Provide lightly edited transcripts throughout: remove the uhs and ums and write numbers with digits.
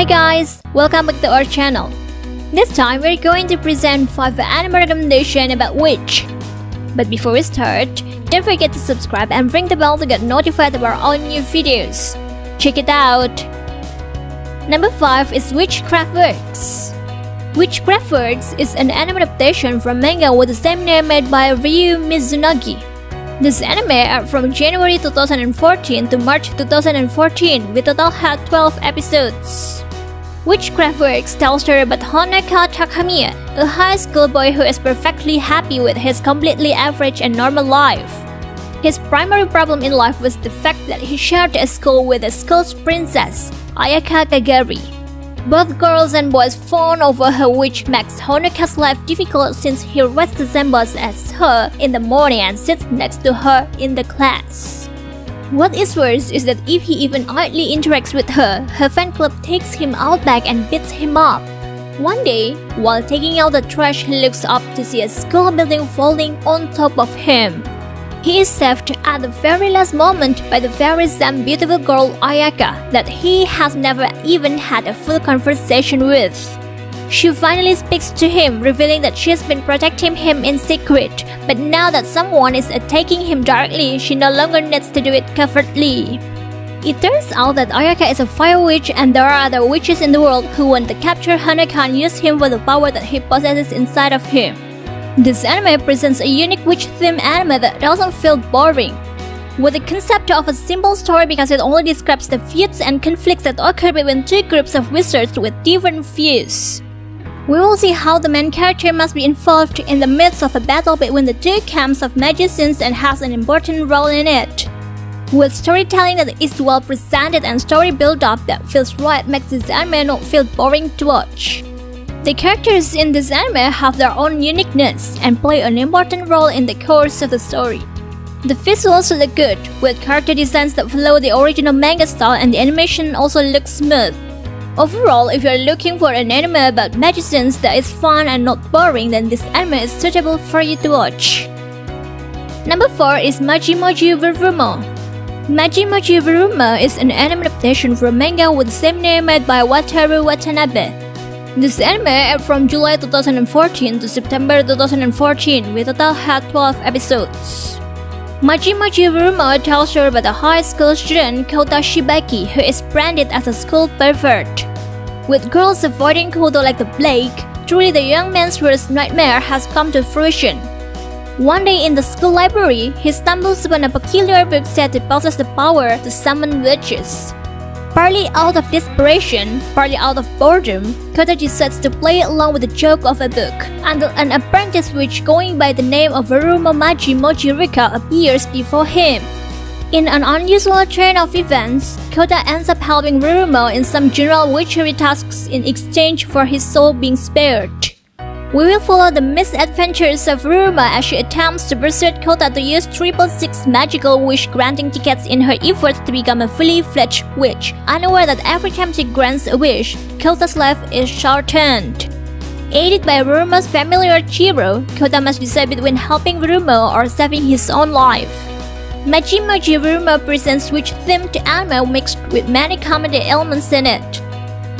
guys, welcome back to our channel. This time we're going to present 5 anime recommendations about Witch. But before we start, don't forget to subscribe and ring the bell to get notified about all new videos. Check it out! Number 5 is Witchcraft Works. Witchcraft Works is an anime adaptation from manga with the same name made by Ryu Mizunagi. This anime aired from January 2014 to March 2014 with total had 12 episodes. Witchcraft Works tells her about Honoka Takamiya, a high school boy who is perfectly happy with his completely average and normal life. His primary problem in life was the fact that he shared a school with a school's princess, Ayaka Kagari. Both girls and boys fawn over her, which makes Honoka's life difficult since he resembles as her in the morning and sits next to her in the class. What is worse is that if he even idly interacts with her, her fan club takes him out back and beats him up. One day, while taking out the trash, he looks up to see a school building falling on top of him. He is saved at the very last moment by the very same beautiful girl Ayaka that he has never even had a full conversation with. She finally speaks to him, revealing that she has been protecting him in secret, but now that someone is attacking him directly, she no longer needs to do it covertly. It turns out that Ayaka is a fire witch and there are other witches in the world who want to capture Honoka and use him for the power that he possesses inside of him. This anime presents a unique witch-themed anime that doesn't feel boring, with the concept of a simple story because it only describes the feuds and conflicts that occur between two groups of wizards with different views. We will see how the main character must be involved in the midst of a battle between the two camps of magicians and has an important role in it. With storytelling that is well presented and story build-up that feels right makes this anime not feel boring to watch. The characters in this anime have their own uniqueness and play an important role in the course of the story. The visuals look good, with character designs that follow the original manga style, and the animation also looks smooth. Overall, if you're looking for an anime about magicians that is fun and not boring, then this anime is suitable for you to watch. Number 4 is Majimoji Verumo. Majimoji Verumo is an anime adaptation from manga with the same name made by Wataru Watanabe. This anime aired from July 2014 to September 2014 with total had 12 episodes. Majimoji Verumo tells her about a high school student Kota Shibaki who is branded as a school pervert. With girls avoiding Koto like the plague, truly the young man's worst nightmare has come to fruition. One day in the school library, he stumbles upon a peculiar book said to possess the power to summon witches. Partly out of desperation, partly out of boredom, Kota decides to play along with the joke of a book, until an apprentice witch going by the name of Verumo Majimoji Rika appears before him. In an unusual turn of events, Kota ends up helping Verumo in some general witchery tasks in exchange for his soul being spared. We will follow the misadventures of Verumo as she attempts to persuade Kota to use 666 magical wish-granting tickets in her efforts to become a fully fledged witch, unaware that every time she grants a wish, Kota's life is shortened. Aided by Verumo's familiar Chiro, Kota must decide between helping Verumo or saving his own life. Majimoji Verumo presents witch-themed anime mixed with many comedy elements in it.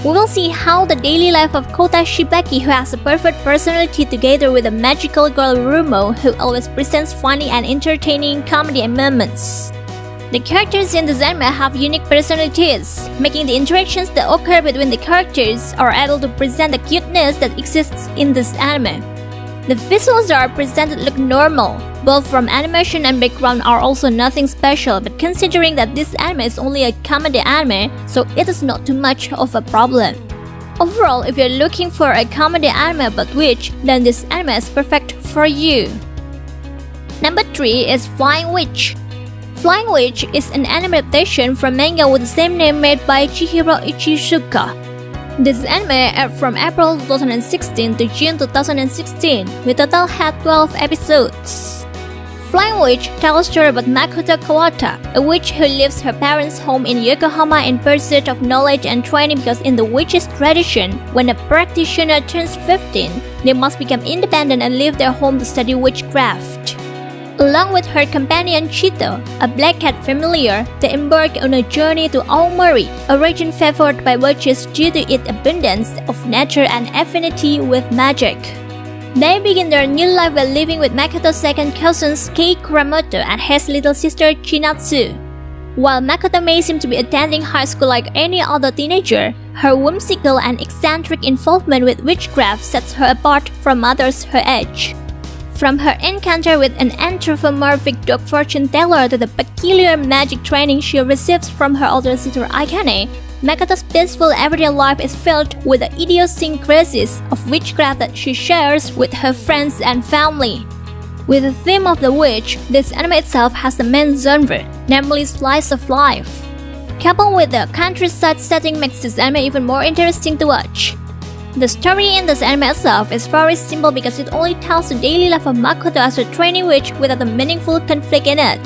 We will see how the daily life of Kota Shibaki, who has a perfect personality, together with a magical girl Verumo, who always presents funny and entertaining comedy and moments. The characters in this anime have unique personalities, making the interactions that occur between the characters are able to present the cuteness that exists in this anime. The visuals that are presented look normal. Both from animation and background are also nothing special, but considering that this anime is only a comedy anime, so it is not too much of a problem. Overall, if you're looking for a comedy anime about witch, then this anime is perfect for you. Number 3 is Flying Witch. Flying Witch is an anime adaptation from manga with the same name made by Chihiro Ichizuka. This anime aired from April 2016 to June 2016 with total had 12 episodes. Flying Witch tells her about Makoto Kawata, a witch who leaves her parents' home in Yokohama in pursuit of knowledge and training because in the witch's tradition, when a practitioner turns 15, they must become independent and leave their home to study witchcraft. Along with her companion Chito, a black cat familiar, they embark on a journey to Aomori, a region favored by witches due to its abundance of nature and affinity with magic. They begin their new life by living with Makoto's second cousins Kei Kuramoto and his little sister Chinatsu. While Makoto may seem to be attending high school like any other teenager, her whimsical and eccentric involvement with witchcraft sets her apart from others her age. From her encounter with an anthropomorphic dog fortune teller to the peculiar magic training she receives from her older sister Akane, Makoto's peaceful everyday life is filled with the idiosyncrasies of witchcraft that she shares with her friends and family. With the theme of the witch, this anime itself has the main genre, namely slice of life. Coupled with the countryside setting makes this anime even more interesting to watch. The story in this anime itself is very simple because it only tells the daily life of Makoto as a training witch without a meaningful conflict in it.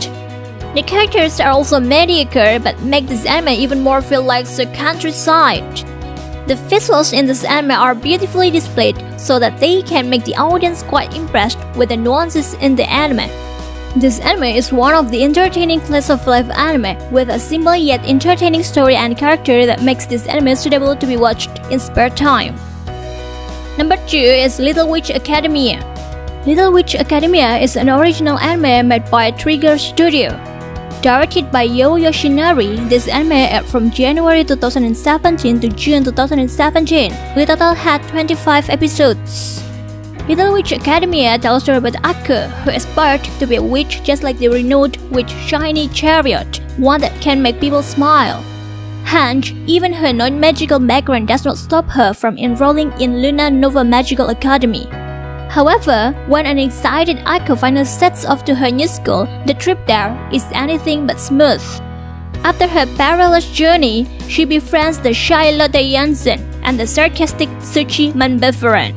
The characters are also mediocre but make this anime even more feel like the countryside. The visuals in this anime are beautifully displayed so that they can make the audience quite impressed with the nuances in the anime. This anime is one of the entertaining slice of life anime with a simple yet entertaining story and character that makes this anime suitable to be watched in spare time. Number 2 is Little Witch Academia. Little Witch Academia is an original anime made by Trigger Studio. Directed by Yo Yoshinari, this anime aired from January 2017 to June 2017. The total had 25 episodes. Little Witch Academia tells her about Ako, who aspired to be a witch just like the renowned witch Shiny Chariot, one that can make people smile. Hence, even her non-magical background does not stop her from enrolling in Luna Nova Magical Academy. However, when an excited Ako finally sets off to her new school, the trip there is anything but smooth. After her perilous journey, she befriends the shy Lotte Jansen and the sarcastic Tsuchi Manbeveran.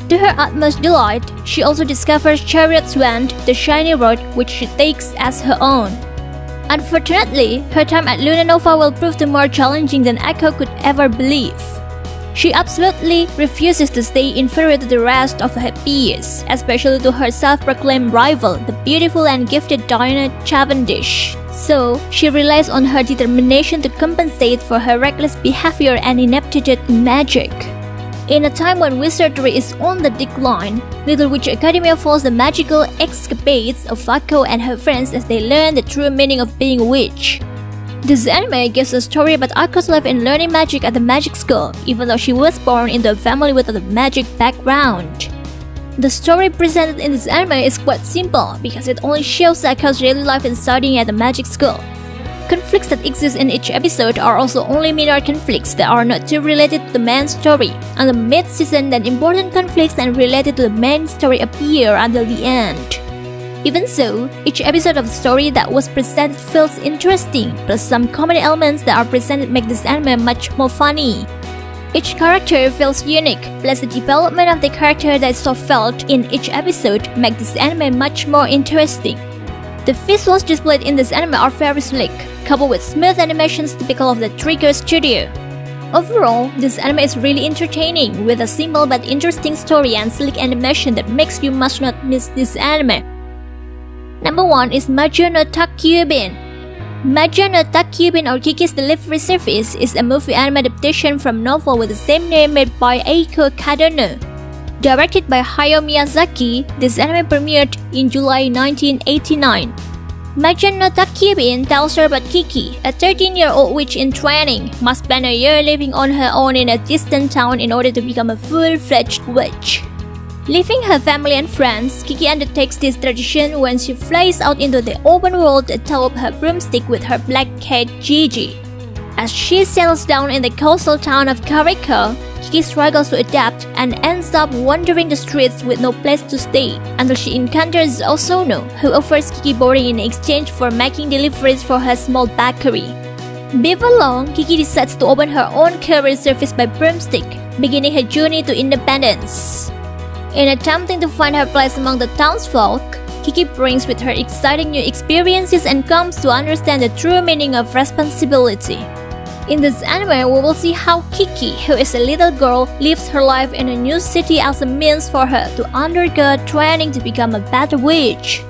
To her utmost delight, she also discovers Chariot's wand, the shiny rod, which she takes as her own. Unfortunately, her time at Luna Nova will prove to more challenging than Ako could ever believe. She absolutely refuses to stay inferior to the rest of her peers, especially to her self-proclaimed rival, the beautiful and gifted Diana Cavendish. So, she relies on her determination to compensate for her reckless behavior and ineptitude in magic. In a time when wizardry is on the decline, Little Witch Academia follows the magical escapades of Ako and her friends as they learn the true meaning of being a witch. This anime gives a story about Ako's life in learning magic at the magic school, even though she was born into a family without a magic background. The story presented in this anime is quite simple because it only shows Ako's daily life in studying at the magic school. Conflicts that exist in each episode are also only minor conflicts that are not too related to the main story. On the mid-season, then important conflicts and related to the main story appear until the end. Even so, each episode of the story that was presented feels interesting, plus some comedy elements that are presented make this anime much more funny. Each character feels unique, plus the development of the character that is so felt in each episode make this anime much more interesting. The visuals displayed in this anime are very slick, coupled with smooth animations typical of the Trigger Studio. Overall, this anime is really entertaining, with a simple but interesting story and slick animation that makes you must not miss this anime. Number 1 is Majo no Takyubin. Majo no Takyubin or Kiki's Delivery Service is a movie anime adaptation from novel with the same name made by Eiko Kadono. Directed by Hayao Miyazaki, this anime premiered in July 1989. Majo no Takyubin tells her about Kiki, a 13-year-old witch in training, must spend a year living on her own in a distant town in order to become a full-fledged witch. Leaving her family and friends, Kiki undertakes this tradition when she flies out into the open world atop her broomstick with her black cat Gigi. As she settles down in the coastal town of Kariko, Kiki struggles to adapt and ends up wandering the streets with no place to stay until she encounters Osono, who offers Kiki boarding in exchange for making deliveries for her small bakery. Before long, Kiki decides to open her own courier service by broomstick, beginning her journey to independence. In attempting to find her place among the townsfolk, Kiki brings with her exciting new experiences and comes to understand the true meaning of responsibility. In this anime, we will see how Kiki, who is a little girl, lives her life in a new city as a means for her to undergo training to become a better witch.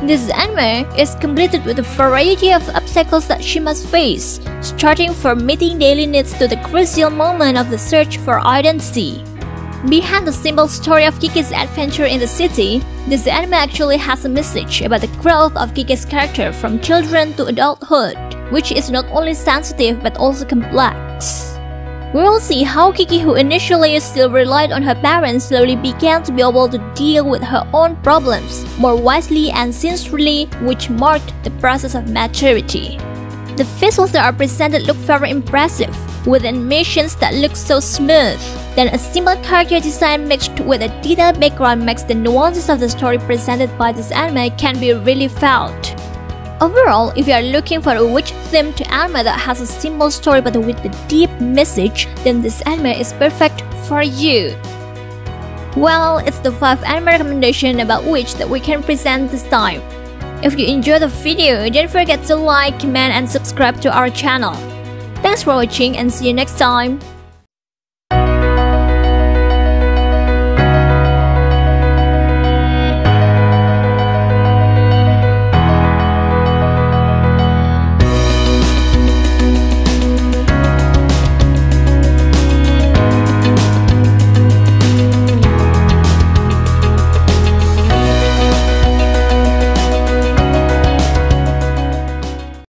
This anime is completed with a variety of obstacles that she must face, starting from meeting daily needs to the crucial moment of the search for identity. Behind the simple story of Kiki's adventure in the city, this anime actually has a message about the growth of Kiki's character from children to adulthood, which is not only sensitive but also complex. We will see how Kiki, who initially still relied on her parents, slowly began to be able to deal with her own problems more wisely and sincerely, which marked the process of maturity. The visuals that are presented look very impressive, with animations that look so smooth. Then a simple character design mixed with a detailed background makes the nuances of the story presented by this anime can be really felt. Overall, if you are looking for a witch-themed anime that has a simple story but with a deep message, then this anime is perfect for you. Well, it's the 5 anime recommendations about witch that we can present this time. If you enjoyed the video, don't forget to like, comment, and subscribe to our channel. Thanks for watching and see you next time.